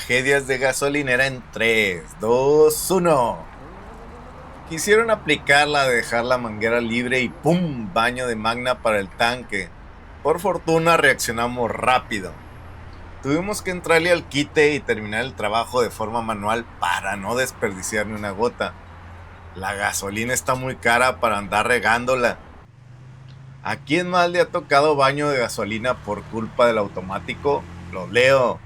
Tragedias de gasolinera en 3, 2, 1. Quisieron aplicar la de dejar la manguera libre y ¡pum! Baño de magna para el tanque. Por fortuna reaccionamos rápido. Tuvimos que entrarle al quite y terminar el trabajo de forma manual para no desperdiciar ni una gota. La gasolina está muy cara para andar regándola. ¿A quién más le ha tocado baño de gasolina por culpa del automático? Lo leo.